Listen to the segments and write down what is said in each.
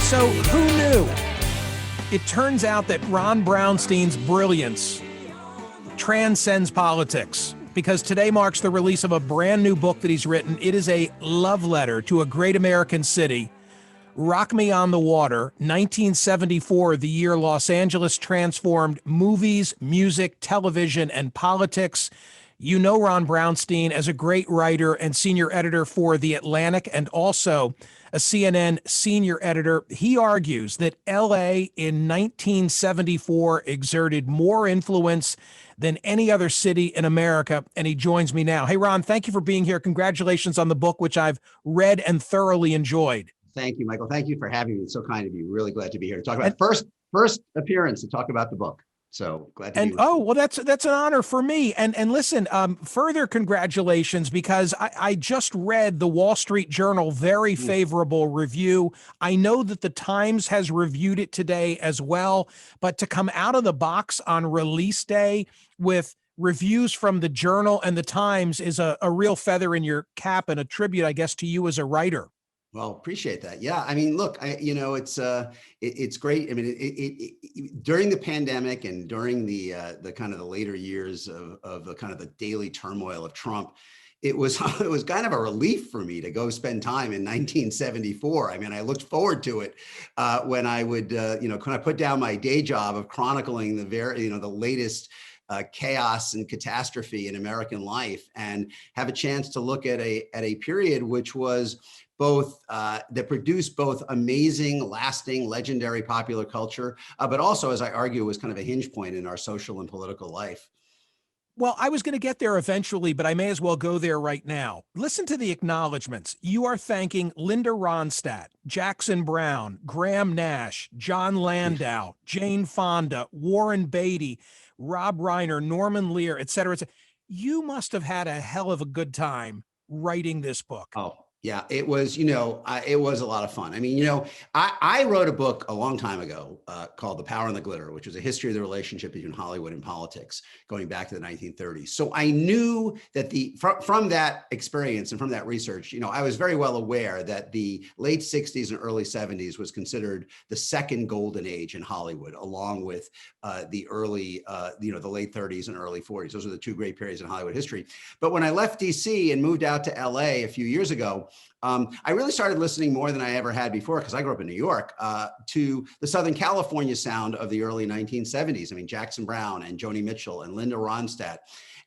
So who knew? It turns out that Ron Brownstein's brilliance transcends politics, because today marks the release of a brand new book that he's written. It is a love letter to a great American city. Rock Me on the Water, 1974, the year Los Angeles transformed movies, music, television, and politics. You know Ron Brownstein as a great writer and senior editor for The Atlantic, and also a CNN senior editor. He argues that LA in 1974 exerted more influence than any other city in America, and he joins me now. Hey, Ron, thank you for being here. Congratulations on the book, which I've read and thoroughly enjoyed. Thank you, Michael. Thank you for having me. It's so kind of you. Really glad to be here to talk about first appearance to talk about the book. So glad to be here. Oh, well, that's an honor for me. And listen, further congratulations, because I just read the Wall Street Journal very favorable review. I know that the Times has reviewed it today as well, but to come out of the box on release day with reviews from the Journal and the Times is a real feather in your cap, and a tribute, I guess, to you as a writer. Well, appreciate that. Yeah, I mean, look, it's great. I mean, during the pandemic and during the kind of the later years of the kind of the daily turmoil of Trump, it was kind of a relief for me to go spend time in 1974. I mean, I looked forward to it when I would kind of put down my day job of chronicling the latest chaos and catastrophe in American life, and have a chance to look at a period which was both that produced both amazing, lasting, legendary popular culture, but also, as I argue, was kind of a hinge point in our social and political life. Well, I was going to get there eventually, but I may as well go there right now. Listen to the acknowledgements. You are thanking Linda Ronstadt, Jackson Brown, Graham Nash, John Landau, Jane Fonda, Warren Beatty, Rob Reiner, Norman Lear, et cetera, et cetera. You must have had a hell of a good time writing this book. Oh, yeah, it was, it was a lot of fun. I mean, I wrote a book a long time ago called The Power and the Glitter, which was a history of the relationship between Hollywood and politics going back to the 1930s. So I knew that from that experience and from that research, I was very well aware that the late 60s and early 70s was considered the second golden age in Hollywood, along with the early, the late 30s and early 40s. Those are the two great periods in Hollywood history. But when I left DC and moved out to LA a few years ago, I really started listening more than I ever had before, because I grew up in New York, to the Southern California sound of the early 1970s. I mean, Jackson Brown and Joni Mitchell and Linda Ronstadt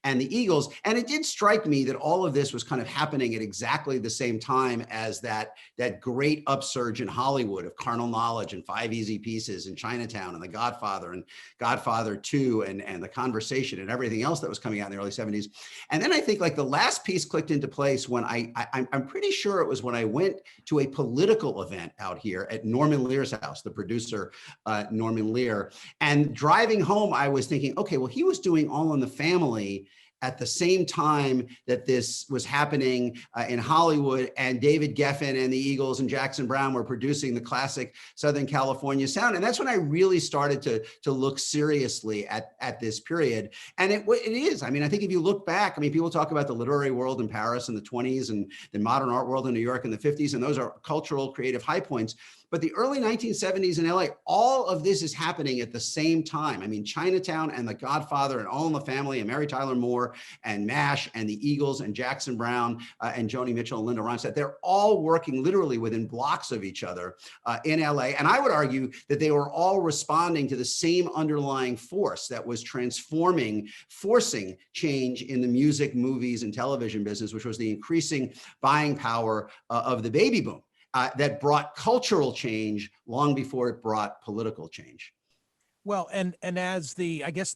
and the Eagles. And it did strike me that all of this was kind of happening at exactly the same time as that great upsurge in Hollywood of Carnal Knowledge and Five Easy Pieces and Chinatown and The Godfather and Godfather 2 and The Conversation and everything else that was coming out in the early 70s. And then I think like the last piece clicked into place when I'm pretty sure it was when I went to a political event out here at Norman Lear's house, the producer, Norman Lear. And driving home, I was thinking, okay, well, he was doing All in the Family at the same time that this was happening in Hollywood, and David Geffen and the Eagles and Jackson Brown were producing the classic Southern California sound. And that's when I really started to look seriously at this period. And it is, I mean, I think if you look back, I mean, people talk about the literary world in Paris in the 20s and the modern art world in New York in the 50s, and those are cultural, creative high points. But the early 1970s in LA, all of this is happening at the same time. I mean, Chinatown and The Godfather and All in the Family and Mary Tyler Moore and MASH and the Eagles and Jackson Brown and Joni Mitchell and Linda Ronstadt, they're all working literally within blocks of each other in LA. And I would argue that they were all responding to the same underlying force that was forcing change in the music, movies, and television business, which was the increasing buying power of the baby boom. That brought cultural change long before it brought political change. Well, and as I guess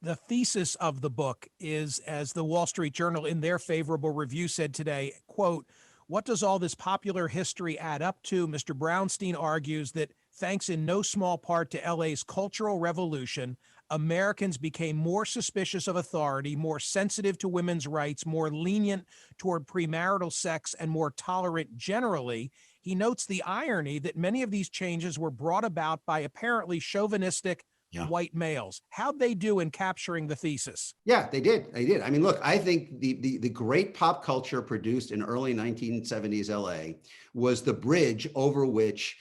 the thesis of the book is, as the Wall Street Journal in their favorable review said today, quote, "What does all this popular history add up to?" Mr. Brownstein argues that thanks in no small part to LA's cultural revolution, Americans became more suspicious of authority, more sensitive to women's rights, more lenient toward premarital sex, and more tolerant generally. He notes the irony that many of these changes were brought about by apparently chauvinistic white males. How'd they do in capturing the thesis? Yeah, they did. They did. I mean, look, I think the great pop culture produced in early 1970s LA was the bridge over which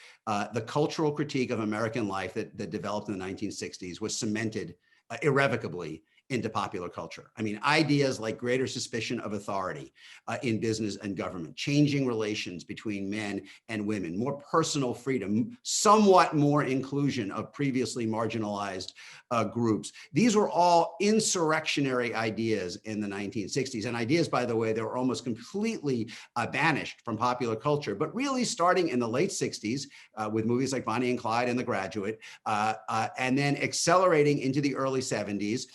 the cultural critique of American life that developed in the 1960s was cemented irrevocably into popular culture. I mean, ideas like greater suspicion of authority in business and government, changing relations between men and women, more personal freedom, somewhat more inclusion of previously marginalized groups. These were all insurrectionary ideas in the 1960s, and ideas, by the way, that were almost completely banished from popular culture. But really starting in the late 60s with movies like Bonnie and Clyde and The Graduate, and then accelerating into the early 70s,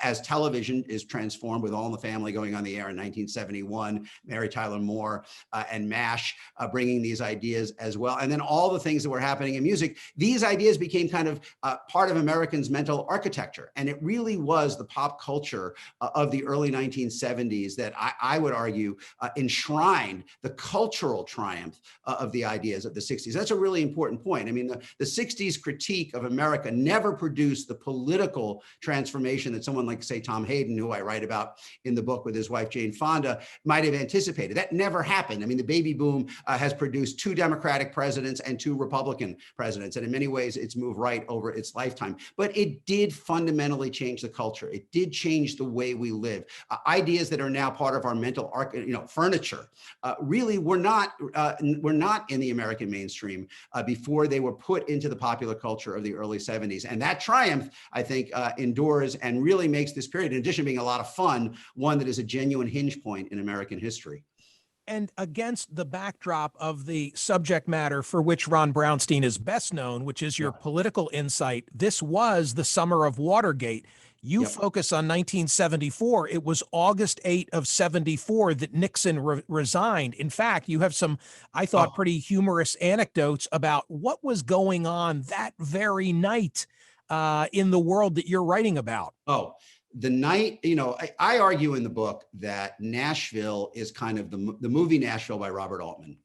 as television is transformed with All in the Family going on the air in 1971, Mary Tyler Moore and MASH bringing these ideas as well. And then all the things that were happening in music, these ideas became kind of part of Americans' mental architecture. And it really was the pop culture of the early 1970s that I would argue enshrined the cultural triumph of the ideas of the 60s. That's a really important point. I mean, the 60s critique of America never produced the political transformation that someone like, say, Tom Hayden, who I write about in the book with his wife, Jane Fonda, might have anticipated. That never happened. I mean, the baby boom has produced 2 Democratic presidents and 2 Republican presidents. And in many ways, it's moved right over its lifetime. But it did fundamentally change the culture. It did change the way we live. Ideas that are now part of our mental furniture really were not in the American mainstream before they were put into the popular culture of the early 70s. And that triumph, I think, endures and really makes this period, in addition to being a lot of fun, one that is a genuine hinge point in American history. And against the backdrop of the subject matter for which Ron Brownstein is best known, which is your political insight, this was the summer of Watergate. You focus on 1974. It was August 8 of 74 that Nixon resigned. In fact, you have some, I thought, pretty humorous anecdotes about what was going on that very night in the world that you're writing about. The night, I argue in the book that Nashville is kind of the movie Nashville by Robert Altman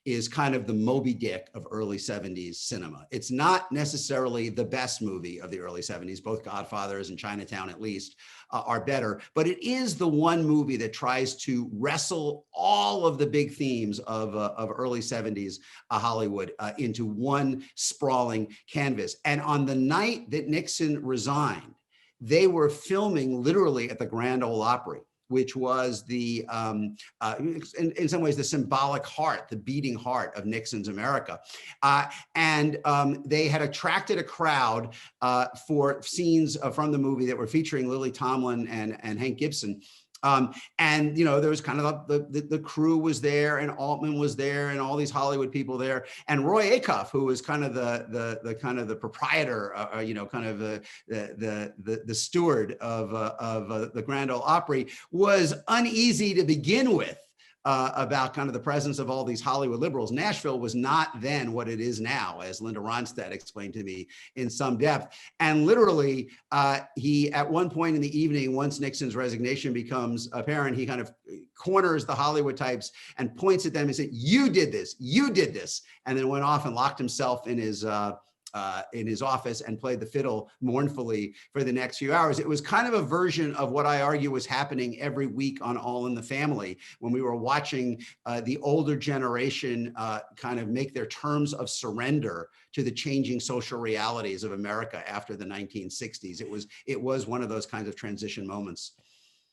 is kind of the Moby Dick of early 70s cinema. It's not necessarily the best movie of the early 70s. Both Godfathers and Chinatown, at least, are better. But it is the one movie that tries to wrestle all of the big themes of early 70s Hollywood into one sprawling canvas. And on the night that Nixon resigned, they were filming literally at the Grand Ole Opry, which was the, in some ways, the symbolic heart, the beating heart of Nixon's America. And they had attracted a crowd for scenes from the movie that were featuring Lily Tomlin and Hank Gibson. And there was kind of the crew was there, and Altman was there, and all these Hollywood people there, and Roy Acuff, who was kind of the proprietor, kind of the steward of the Grand Ole Opry, was uneasy to begin with. About kind of the presence of all these Hollywood liberals. Nashville was not then what it is now, as Linda Ronstadt explained to me in some depth. And literally, he, at one point in the evening, once Nixon's resignation becomes apparent, he kind of corners the Hollywood types and points at them and said, "You did this, and then went off and locked himself in his office and played the fiddle mournfully for the next few hours. It was kind of a version of what I argue was happening every week on All in the Family, when we were watching the older generation kind of make their terms of surrender to the changing social realities of America after the 1960s. It was one of those kinds of transition moments.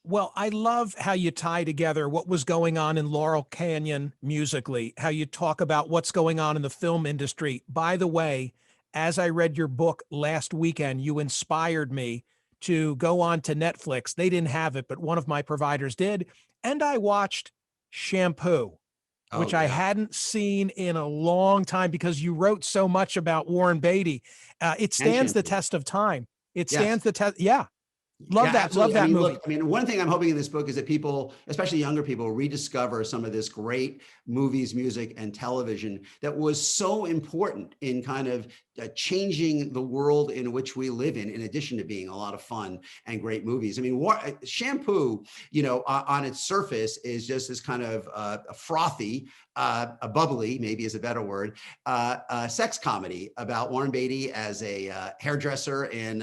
Well, I love how you tie together what was going on in Laurel Canyon musically, how you talk about what's going on in the film industry. By the way, as I read your book last weekend, you inspired me to go on to Netflix. They didn't have it, but one of my providers did. And I watched Shampoo, which I hadn't seen in a long time because you wrote so much about Warren Beatty. It stands the test of time. It stands the test. Yeah. Love that movie. Look, one thing I'm hoping in this book is that people, especially younger people, rediscover some of this great movies, music, and television that was so important in kind of changing the world in which we live in addition to being a lot of fun and great movies. I mean, Shampoo, on its surface is just this kind of a frothy, a bubbly, maybe is a better word, sex comedy about Warren Beatty as a hairdresser in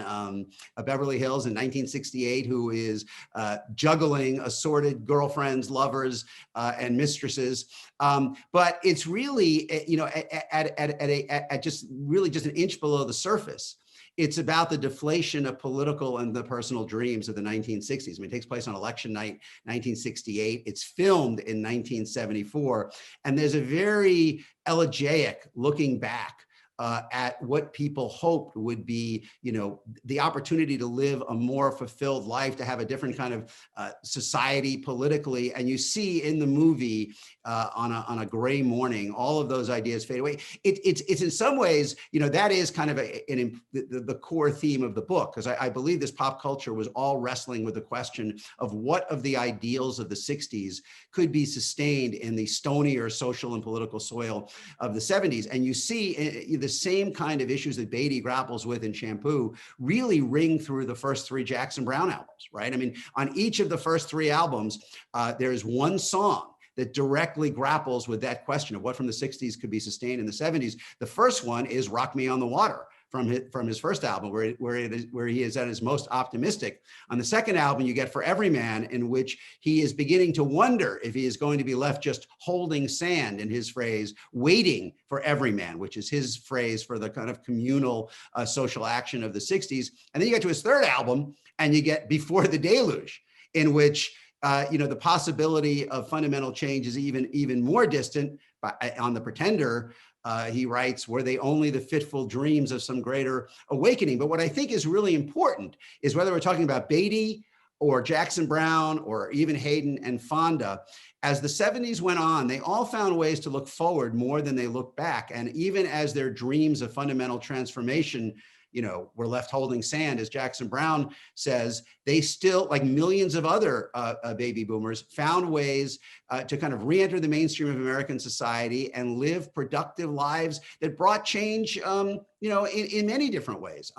Beverly Hills in 1968, who is juggling assorted girlfriends, lovers, and mistresses. But it's really, at just really just an inch below the surface. It's about the deflation of political and the personal dreams of the 1960s. I mean, it takes place on election night, 1968. It's filmed in 1974. And there's a very elegiac looking back at what people hoped would be, the opportunity to live a more fulfilled life, to have a different kind of society politically. And you see in the movie on a gray morning, all of those ideas fade away. It's in some ways, that is kind of the core theme of the book, because I believe this pop culture was all wrestling with the question of what of the ideals of the 60s could be sustained in the stonier social and political soil of the 70s. And you see the same kind of issues that Beatty grapples with in Shampoo really ring through the first three Jackson Browne albums, right? I mean, on each of the first three albums, there's one song that directly grapples with that question of what from the 60s could be sustained in the 70s. The first one is Rock Me on the Water from his first album, where he is at his most optimistic. On the second album, you get For Every Man, in which he is beginning to wonder if he is going to be left just holding sand, in his phrase, waiting for every man, which is his phrase for the kind of communal social action of the 60s. And then you get to his third album, and you get Before the Deluge, in which the possibility of fundamental change is even more distant. On The Pretender, he writes, were they only the fitful dreams of some greater awakening? But what I think is really important is whether we're talking about Beatty or Jackson Browne or even Hayden and Fonda, as the 70s went on, they all found ways to look forward more than they looked back. And even as their dreams of fundamental transformation were left holding sand, as Jackson Browne says, they still, like millions of other baby boomers, found ways to kind of re-enter the mainstream of American society and live productive lives that brought change, in many different ways.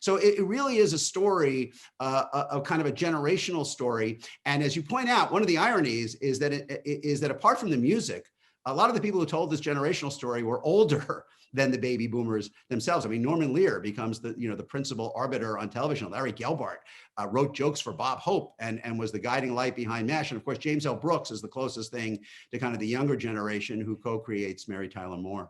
So it really is a story, of kind of a generational story. And as you point out, one of the ironies is that apart from the music, a lot of the people who told this generational story were older than the baby boomers themselves. I mean, Norman Lear becomes the principal arbiter on television. Larry Gelbart wrote jokes for Bob Hope and was the guiding light behind MASH. And of course, James L. Brooks is the closest thing to kind of the younger generation who co-creates Mary Tyler Moore.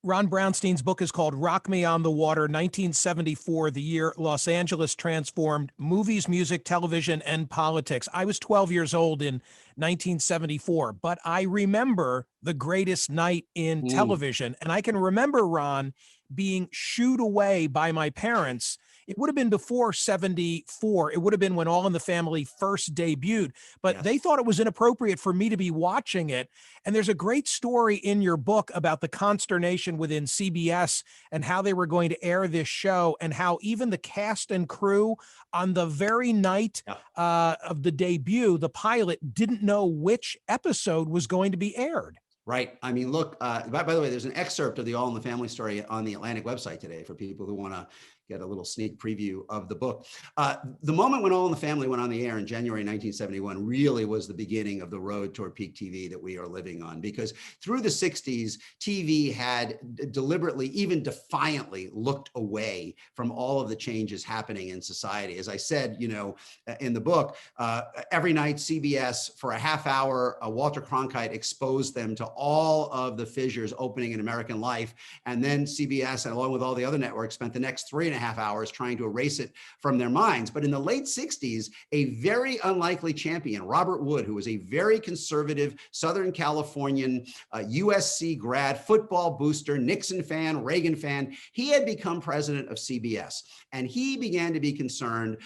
Ron Brownstein's book is called Rock Me on the Water, 1974, the year Los Angeles transformed movies, music, television, and politics. I was 12 years old in 1974, but I remember the greatest night in television. And I can remember, Ron, being shooed away by my parents. It would have been before 74. It would have been when All in the Family first debuted, but yes, they thought it was inappropriate for me to be watching it. And there's a great story in your book about the consternation within CBS and how they were going to air this show, and how even the cast and crew on the very night of the debut, the pilot, didn't know which episode was going to be aired. Right. I mean, look, by the way, there's an excerpt of the All in the Family story on the Atlantic website today for people who want to get a little sneak preview of the book. The moment when All in the Family went on the air in January 1971 really was the beginning of the road toward peak TV that we are living on, because through the 60s, TV had deliberately, even defiantly, looked away from all of the changes happening in society. As I said, in the book, every night CBS, for a half hour, Walter Cronkite exposed them to all of the fissures opening in American life. And then CBS, and along with all the other networks, spent the next 3.5 hours trying to erase it from their minds. But in the late 60s, a very unlikely champion, Robert Wood, who was a very conservative Southern Californian USC grad, football booster, Nixon fan, Reagan fan, he had become president of CBS. And he began to be concerned,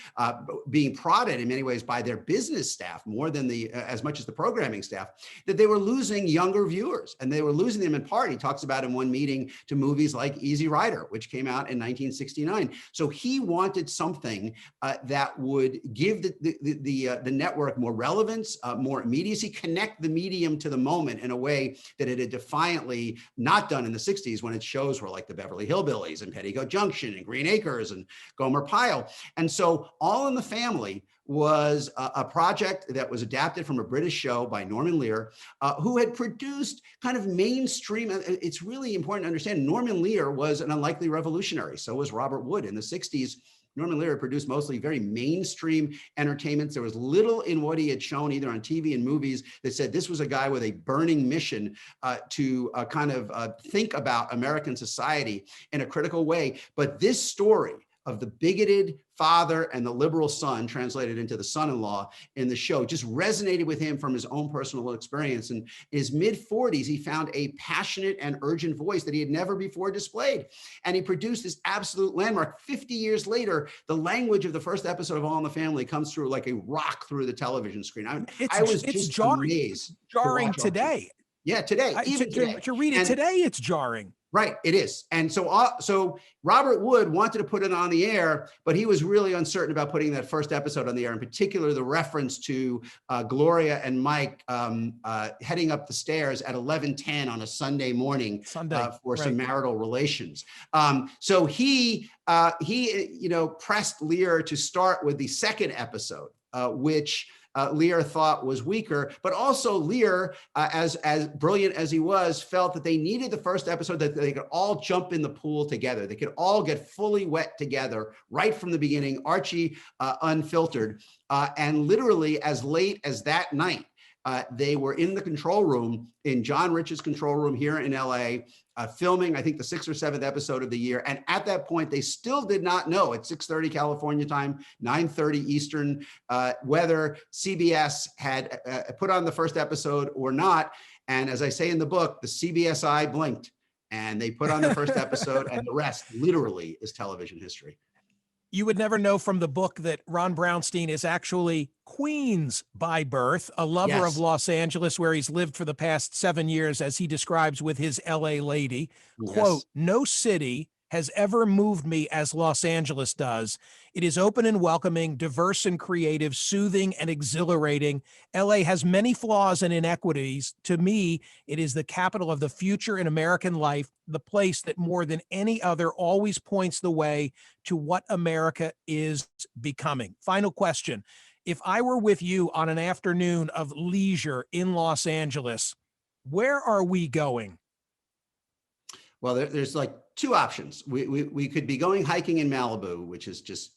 being prodded in many ways by their business staff, more than as much as the programming staff, that they were losing younger viewers. And they were losing them in part, he talks about in one meeting, to movies like Easy Rider, which came out in 1969. mind. So he wanted something that would give the network more relevance, more immediacy, connect the medium to the moment in a way that it had defiantly not done in the 60s when its shows were like the Beverly Hillbillies and Petticoat Junction and Green Acres and Gomer Pyle. And so All in the Family was a project that was adapted from a British show by Norman Lear, who had produced kind of mainstream. It's really important to understand Norman Lear was an unlikely revolutionary. So was Robert Wood in the 60s. Norman Lear had produced mostly very mainstream entertainments. There was little in what he had shown either on TV and movies that said this was a guy with a burning mission to kind of think about American society in a critical way. But this story of the bigoted father and the liberal son, translated into the son-in-law in the show, just resonated with him from his own personal experience. And in his mid-40s, he found a passionate and urgent voice that he had never before displayed. And he produced this absolute landmark. 50 years later, the language of the first episode of All in the Family comes through like a rock through the television screen. I was just jarring. amazed. Jarring today. Yeah, today. Even today. To read it today, it's jarring. Right, it is. And so Robert Wood wanted to put it on the air, but he was really uncertain about putting that first episode on the air, in particular, the reference to Gloria and Mike heading up the stairs at 11:10 on a Sunday morning for some marital relations. So he pressed Lear to start with the second episode, which Lear thought was weaker, but also Lear, as brilliant as he was, felt that they needed the first episode that they could all jump in the pool together. They could all get fully wet together right from the beginning, Archie unfiltered. And literally as late as that night, they were in the control room, in John Rich's control room here in LA, filming, I think, the 6th or 7th episode of the year. And at that point, they still did not know at 6:30 California time, 9:30 Eastern, whether CBS had put on the first episode or not. And as I say in the book, the CBS eye blinked and they put on the first episode, and the rest literally is television history. You would never know from the book that Ron Brownstein is actually Queens by birth, a lover of Los Angeles, where he's lived for the past 7 years, as he describes with his LA lady. Quote, "No city has ever moved me as Los Angeles does. It is open and welcoming, diverse and creative, soothing and exhilarating. LA has many flaws and inequities. To me, it is the capital of the future in American life, the place that more than any other always points the way to what America is becoming." Final question. If I were with you on an afternoon of leisure in Los Angeles, where are we going? Well, there's like two options. We could be going hiking in Malibu, which is just,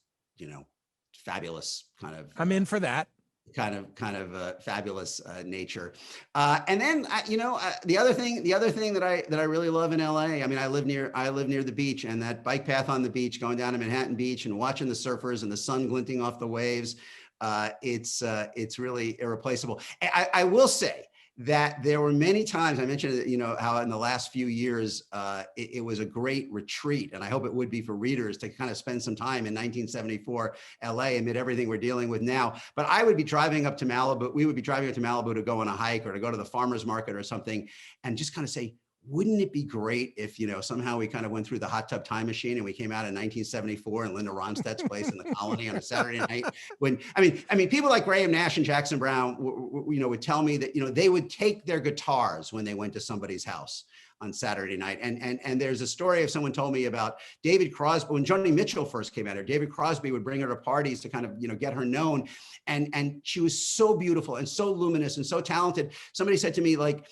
fabulous kind of. I'm in for that. Kind of fabulous nature. And then, the other thing that I really love in LA, I mean, I live near the beach, and that bike path on the beach going down to Manhattan Beach and watching the surfers and the sun glinting off the waves. It's really irreplaceable. I will say that there were many times, I mentioned, how in the last few years, it was a great retreat, and I hope it would be for readers to kind of spend some time in 1974 LA amid everything we're dealing with now. But we would be driving up to Malibu to go on a hike or to go to the farmer's market or something, and just kind of say, wouldn't it be great if, somehow we kind of went through the hot tub time machine and we came out in 1974 in Linda Ronstadt's place in the Colony on a Saturday night? People like Graham Nash and Jackson Browne, would tell me that, they would take their guitars when they went to somebody's house on Saturday night. And there's a story of someone told me about David Crosby. When Joni Mitchell first came out here, David Crosby would bring her to parties to kind of, get her known. And she was so beautiful and so luminous and so talented. Somebody said to me, like,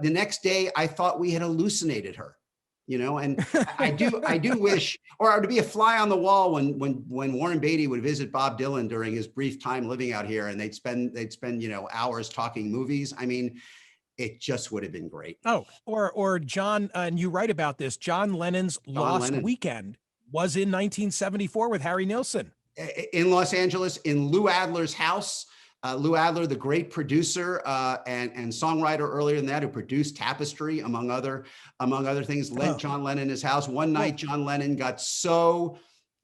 the next day, I thought we had hallucinated her. And I do wish, or to be a fly on the wall when Warren Beatty would visit Bob Dylan during his brief time living out here, and they'd spend hours talking movies. I mean, it just would have been great. Oh, or John, and you write about this, John Lennon's Lost Weekend was in 1974 with Harry Nilsson. In Los Angeles, in Lou Adler's house. Lou Adler, the great producer and songwriter earlier than that, who produced Tapestry, among other things, lent John Lennon his house. One night, John Lennon got so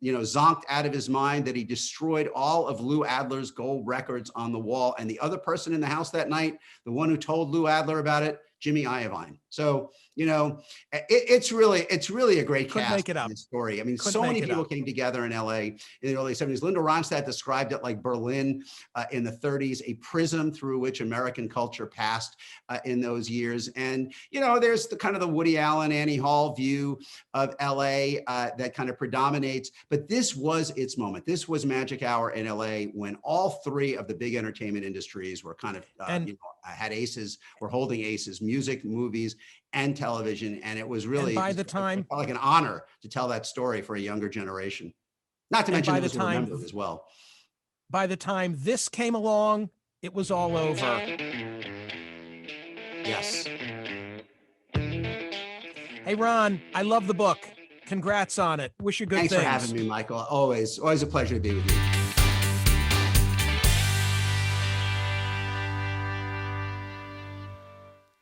zonked out of his mind that he destroyed all of Lou Adler's gold records on the wall. And the other person in the house that night, the one who told Lou Adler about it, Jimmy Iovine. So, you know, it's really a great Couldn't cast make it in up. this story. I mean, Couldn't so make many it people up. came together in LA in the early 70s. Linda Ronstadt described it like Berlin in the 30s, a prism through which American culture passed in those years. And, you know, there's the kind of the Woody Allen, Annie Hall view of LA that kind of predominates. But this was its moment. This was magic hour in LA when all three of the big entertainment industries were kind of, you know, had aces, were holding aces, music, movies, and television. And it was really by the time, like an honor to tell that story for a younger generation. Not to mention those who remember it as well. By the time this came along, it was all over. Yes. Hey, Ron, I love the book. Congrats on it. Wish you good Thanks things. for having me, Michael. Always a pleasure to be with you.